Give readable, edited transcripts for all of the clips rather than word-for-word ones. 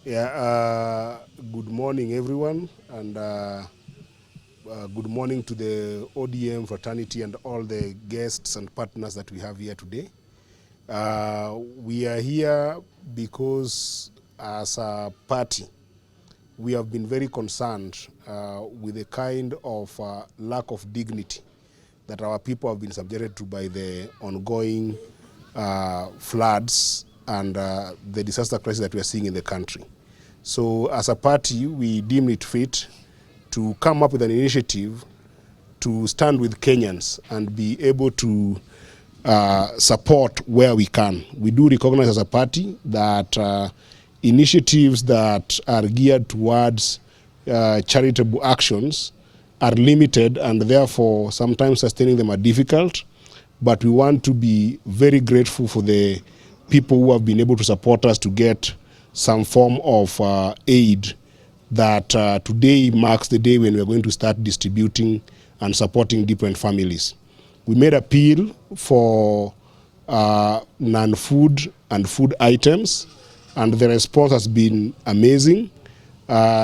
Good morning, everyone, and good morning to the ODM fraternity and all the guests and partners that we have here today. We are here because, as a party, we have been very concerned with the kind of lack of dignity that our people have been subjected to by the ongoing floods and the disaster crisis that we are seeing in the country. So as a party, we deem it fit to come up with an initiative to stand with Kenyans and be able to support where we can. We do recognize as a party that initiatives that are geared towards charitable actions are limited, and therefore sometimes sustaining them are difficult. But we want to be very grateful for the people who have been able to support us to get some form of aid that today marks the day when we are going to start distributing and supporting different families. We made appeal for non-food and food items, and the response has been amazing.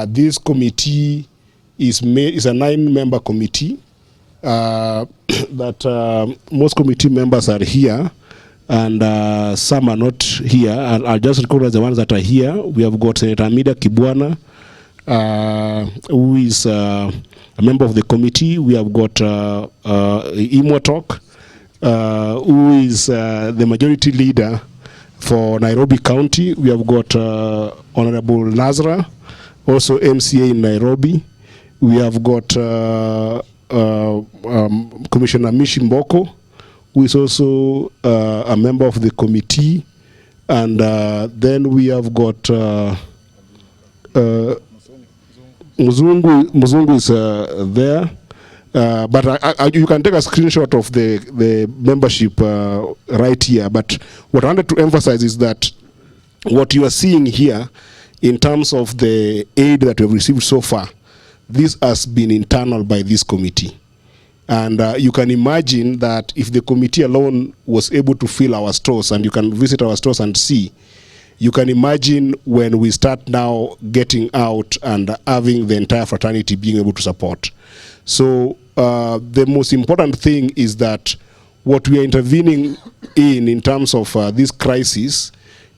This committee is a 9-member committee that most committee members are here, and some are not here. I'll just recognize the ones that are here. We have got Senator Amida Kibwana, who is a member of the committee. We have got Imotok, who is the majority leader for Nairobi County. We have got Honorable Nazra, also MCA in Nairobi. We have got Commissioner Mishi Mboko, who is also a member of the committee. And then we have got Muzungu is there. But you can take a screenshot of the membership right here. But what I wanted to emphasize is that what you are seeing here in terms of the aid that we have received so far, this has been internal by this committee. And you can imagine that if the committee alone was able to fill our stores, and you can visit our stores and see, you can imagine when we start now getting out and having the entire fraternity being able to support. So the most important thing is that what we are intervening in terms of this crisis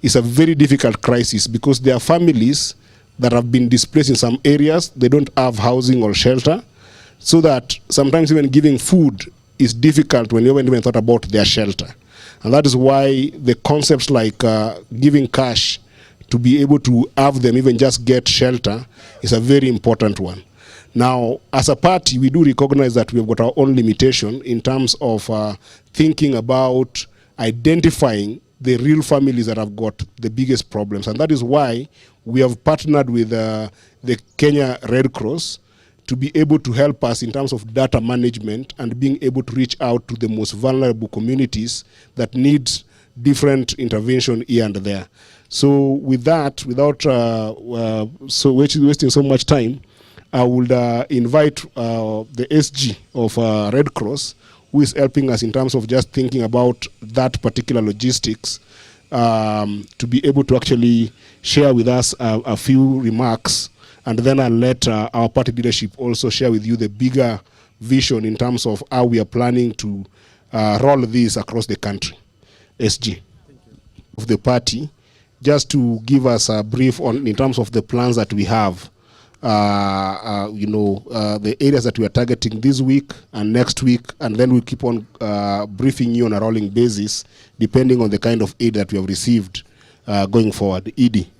is a very difficult crisis, because there are families that have been displaced in some areas. They don't have housing or shelter, so that sometimes even giving food is difficult when you haven't even thought about their shelter. And that is why the concepts like giving cash to be able to have them even just get shelter is a very important one. Now, as a party, we do recognize that we've got our own limitation in terms of thinking about identifying the real families that have got the biggest problems. And that is why we have partnered with the Kenya Red Cross to be able to help us in terms of data management and being able to reach out to the most vulnerable communities that need different intervention here and there. So with that, without wasting so much time, I would invite the SG of Red Cross, who is helping us in terms of just thinking about that particular logistics, to be able to actually share with us a few remarks. And then I'll let our party leadership also share with you the bigger vision in terms of how we are planning to roll this across the country. SG of the party, just to give us a brief on in terms of the plans that we have, the areas that we are targeting this week and next week, and then we'll keep on briefing you on a rolling basis, depending on the kind of aid that we have received going forward. Eddy.